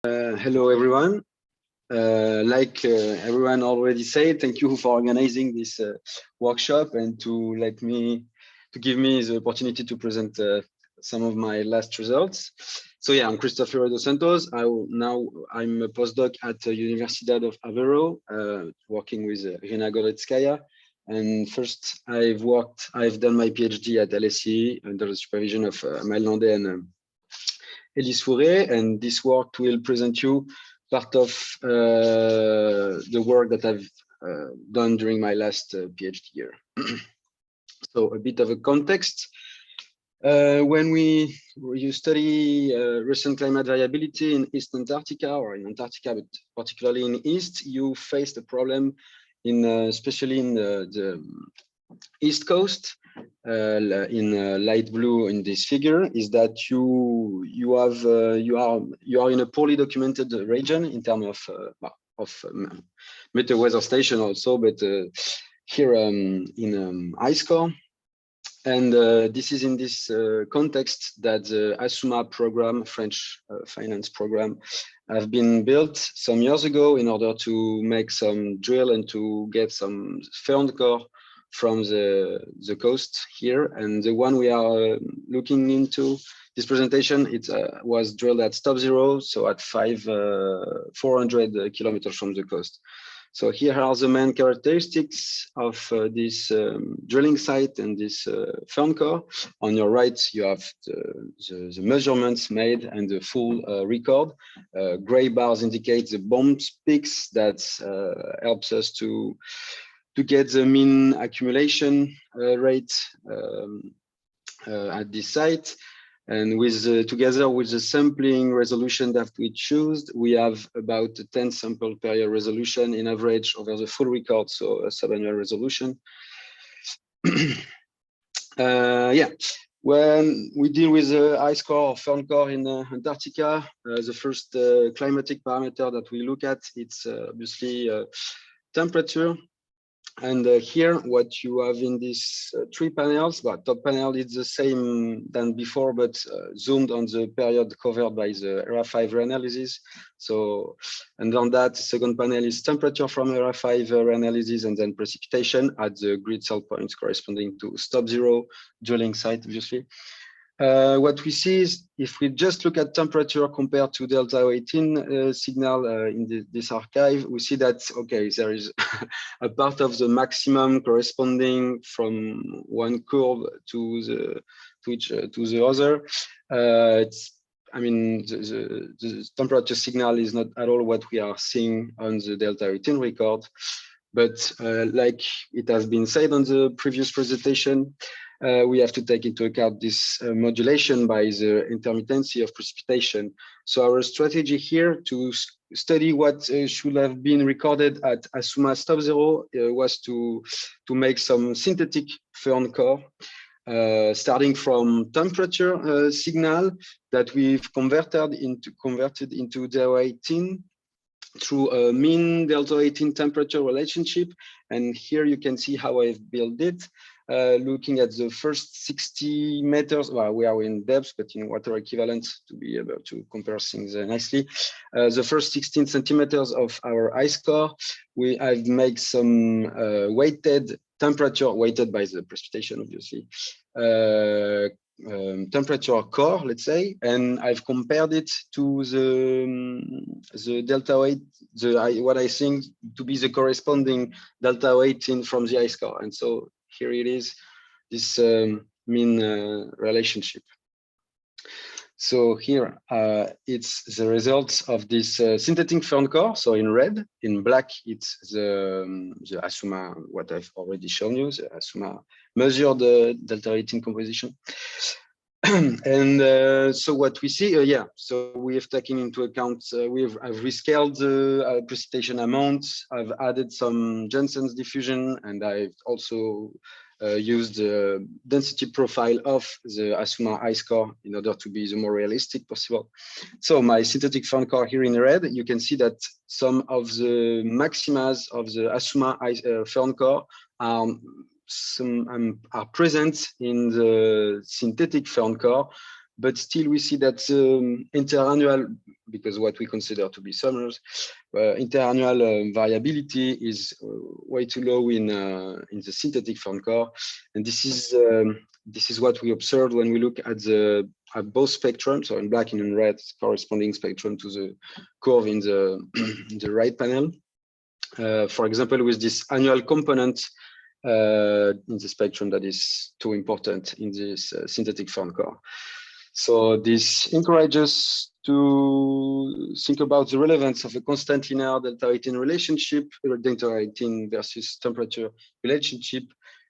Hello, everyone. Like everyone already said, thank you for organizing this workshop and to give me the opportunity to present some of my last results. So yeah, I'm Christophe Leroy-Dos Santos. I'm a postdoc at Universidad of Aveiro, working with Irina Goretskaya. And first, I've done my PhD at LSE under the supervision of Maël Landais and Élise Fourré, and this work will present you part of the work that I've done during my last PhD year. So a bit of a context. When you study recent climate variability in East Antarctica, or in Antarctica, but particularly in East, you face the problem especially in the East Coast, in light blue in this figure, is that you are in a poorly documented region in terms of meteor weather station also, but here in ice core. And this is in this context that the ASUMA program, French finance program, have been built some years ago in order to make some drill and to get some firn core from the coast here. And the one we are looking into this presentation, it was drilled at stop zero, so at 400 kilometers from the coast. So here are the main characteristics of this drilling site and this firn core. On your right, you have the measurements made and the full record. Gray bars indicate the bomb peaks that helps us to get the mean accumulation rate at this site. And together with the sampling resolution that we choose, we have about 10 sample per year resolution in average over the full record, so a subannual resolution. Yeah, when we deal with the ice core or firn core in Antarctica, the first climatic parameter that we look at, it's obviously temperature. And here, what you have in these three panels, but top panel is the same than before, but zoomed on the period covered by the ERA5 reanalysis. So, and on that, second panel is temperature from ERA5 reanalysis, and then precipitation at the grid cell points corresponding to stop zero drilling site, obviously. What we see is if we just look at temperature compared to delta 18 signal in this archive, we see that, okay, there is a part of the maximum corresponding from one curve to the other. I mean, the temperature signal is not at all what we are seeing on the delta 18 record, but like it has been said on the previous presentation, we have to take into account this modulation by the intermittency of precipitation. So our strategy here to study what should have been recorded at ASUMA stop zero was to make some synthetic firn core, starting from temperature signal that we've converted into delta 18 through a mean delta 18 temperature relationship. And here you can see how I've built it. Looking at the first 60 meters, well, we are in depth, but in water equivalent to be able to compare things nicely. The first 16 centimeters of our ice core, I've made some weighted temperature, weighted by the precipitation, obviously, temperature core, let's say, and I've compared it to the delta 8, what I think to be the corresponding delta 18 from the ice core, and so here it is, this mean relationship. So here it's the results of this synthetic firn core. So in red, in black, it's the ASUMA, what I've already shown you, the ASUMA measured delta 18 composition. And so what we see, yeah, so we have taken into account, I've rescaled the precipitation amount, I've added some Jensen's diffusion, and I've also used the density profile of the ASUMA ice core in order to be the more realistic possible. So my synthetic firn core here in red, you can see that some of the maximas of the ASUMA firn core are present in the synthetic firn core, but still we see that interannual because what we consider to be summers. Interannual variability is way too low in the synthetic firn core, and this is what we observed when we look at both spectrums, so in black and in red, corresponding spectrum to the curve in the in the right panel. For example, with this annual component in the spectrum that is too important in this synthetic firn core. So this encourages to think about the relevance of a constant linear delta-18 relationship, delta-18 versus temperature relationship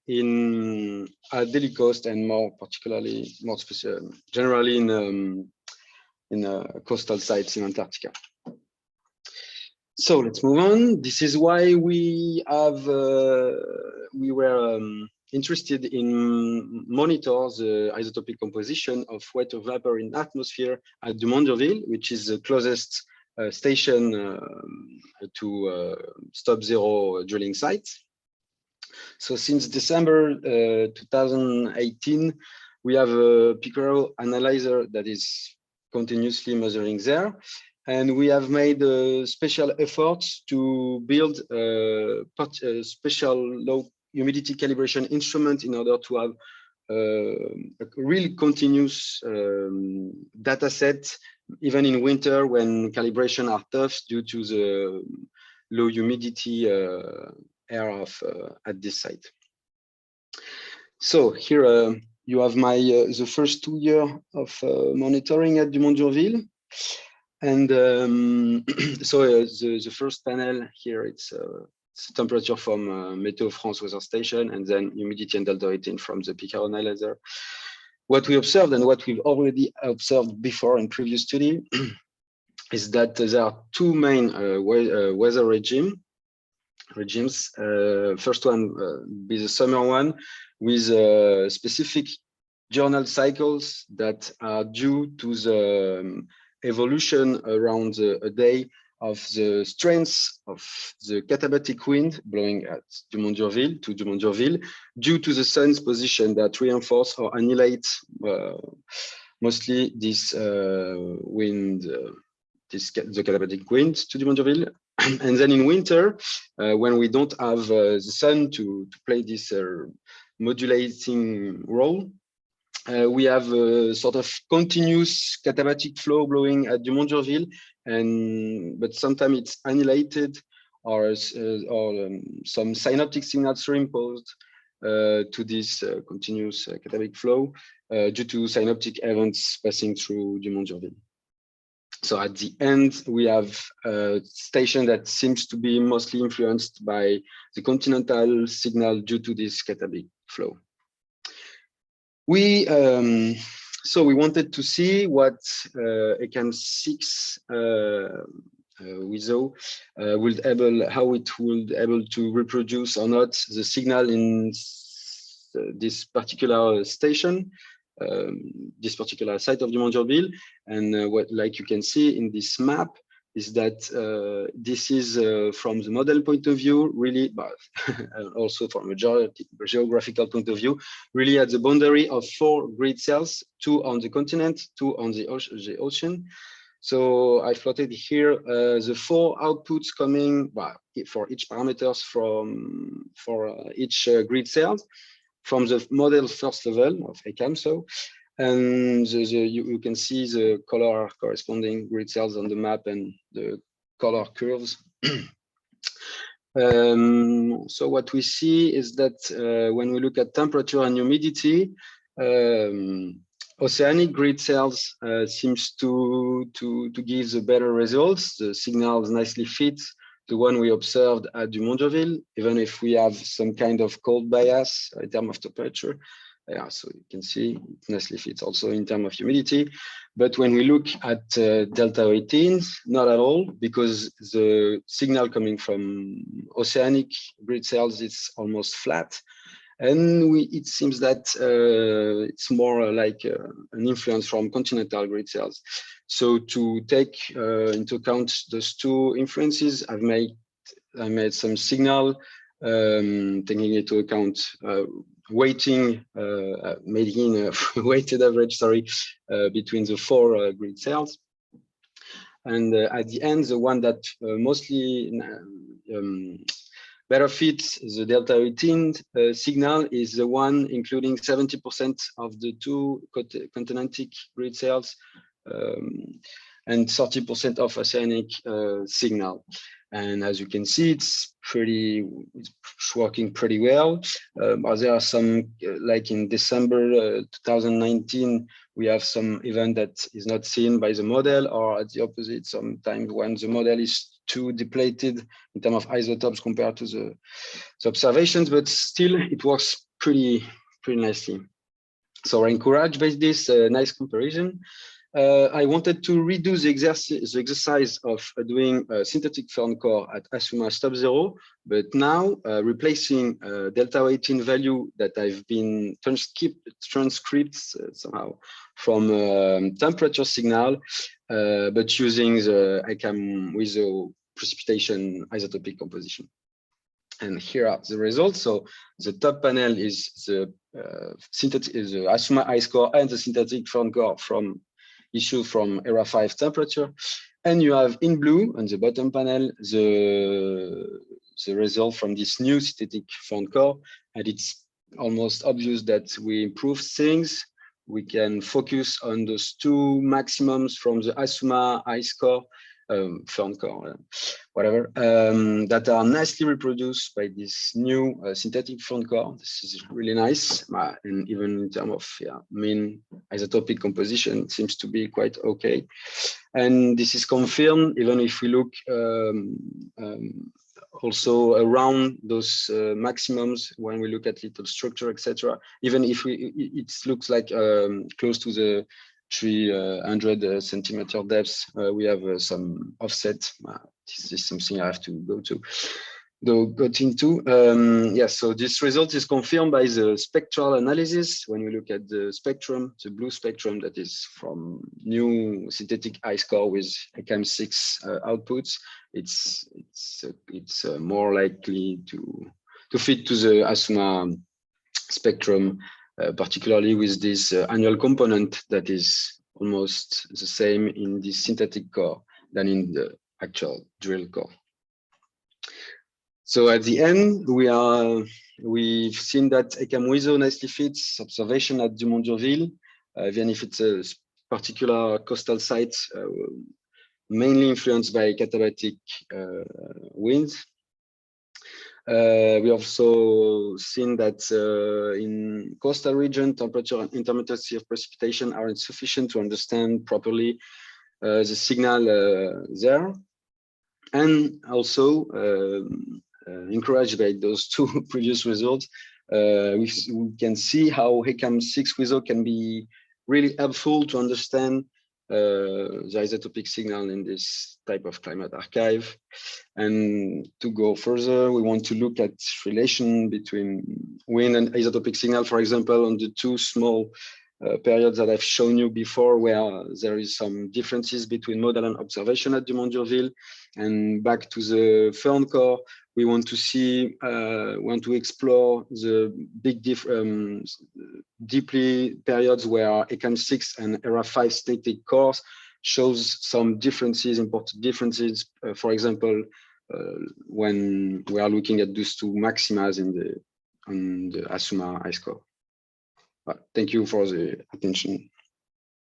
in Adelie coast, and more particularly, generally in coastal sites in Antarctica. So let's move on. This is why we were interested in monitor the isotopic composition of water vapor in atmosphere at Dumont D'Urville, which is the closest station to Stop Zero drilling site. So since December 2018, we have a Picaro analyzer that is continuously measuring there. And we have made a special effort to build a special low humidity calibration instrument in order to have a really continuous data set, even in winter when calibration are tough due to the low humidity air at this site. So here you have my the first 2 years of monitoring at Dumont D'Urville. And so the first panel here, it's temperature from Météo France weather station, and then humidity and delta-18 from the Picaro analyzer. What we observed, and what we've already observed before in previous study, is that there are two main weather regimes. First one be the summer one, with specific journal cycles that are due to the evolution around a day of the strength of the katabatic wind blowing at Dumont D'Urville due to the sun's position that reinforce or annihilate mostly this wind, the katabatic wind to Dumont D'Urville. And then in winter, when we don't have the sun to play this modulating role, we have a sort of continuous katabatic flow blowing at Dumont D'Urville, but sometimes it's annihilated or some synoptic signals reimposed to this continuous katabatic flow due to synoptic events passing through Dumont D'Urville. So at the end, we have a station that seems to be mostly influenced by the continental signal due to this katabatic flow. So we wanted to see what ECAM 6 WISO how it would able to reproduce or not the signal in this particular station, this particular site of Dumont D'Urville. And what, like you can see in this map, is that this is from the model point of view, really, but also from a geographical point of view, really at the boundary of 4 grid cells, 2 on the continent, 2 on the ocean. So I plotted here the 4 outputs coming for each parameters for each grid cells from the model first level of ECAM. So. And you can see the color corresponding grid cells on the map and the color curves. So what we see is that when we look at temperature and humidity, oceanic grid cells seems to give the better results. The signals nicely fit the one we observed at Dumont D'Urville, even if we have some kind of cold bias in terms of temperature. Yeah, so you can see it nicely fits also in terms of humidity. But when we look at delta-18, not at all, because the signal coming from oceanic grid cells is almost flat. And it seems that it's more like an influence from continental grid cells. So to take into account those two influences, I made some signal taking into account making a weighted average, between the 4 grid cells. And at the end, the one that mostly better fits the delta 18 signal is the one including 70% of the two continentic grid cells and 30% of oceanic signal. And as you can see, it's working pretty well. There are some, like in December 2019, we have some event that is not seen by the model, or at the opposite, sometimes when the model is too depleted in terms of isotopes compared to the observations, but still it works pretty nicely. So we're encouraged by this nice comparison. I wanted to redo the exercise of doing a synthetic firn core at ASUMA stop 0, but now replacing delta 18 value that I've been transcript somehow from temperature signal, but using the ACAM with the precipitation isotopic composition. And here are the results. So the top panel is the ASUMA ice core and the synthetic firn core from issue from era 5 temperature, and you have in blue on the bottom panel the result from this new synthetic firn core, and it's almost obvious that we improve things. We can focus on those two maximums from the ASUMA ice core, firn core, whatever, that are nicely reproduced by this new synthetic firn core. This is really nice, and even in terms of mean isotopic composition, it seems to be quite okay. And this is confirmed even if we look also around those maximums when we look at little structure, etc. Even if it looks like close to the 300 centimeter depth, we have some offset. This is something I have to go into. Yes, so this result is confirmed by the spectral analysis. When we look at the spectrum, the blue spectrum that is from new synthetic ice core with ACAM6 outputs, it's more likely to fit to the ASUMA spectrum, particularly with this annual component that is almost the same in the synthetic core than in the actual drill core. So at the end, we've seen that ACAM-WISO nicely fits observation at Dumont D'Urville, even if it's a particular coastal site, mainly influenced by katabatic winds. We also seen that in coastal region, temperature and intermittency of precipitation are insufficient to understand properly the signal there. And also encouraged by those two previous results, we can see how ACAM6 WISO can be really helpful to understand the isotopic signal in this type of climate archive. And to go further, we want to look at relation between wind and isotopic signal, for example, on the two small periods that I've shown you before, where there is some differences between model and observation at Dumont D'Urville. And back to the firn core, we want to see, want to explore the big deeply periods where ACAM6 and ERA 5 static cores shows some differences, important differences. For example, when we are looking at those two maximas on the ASUMA ice core. Thank you for the attention.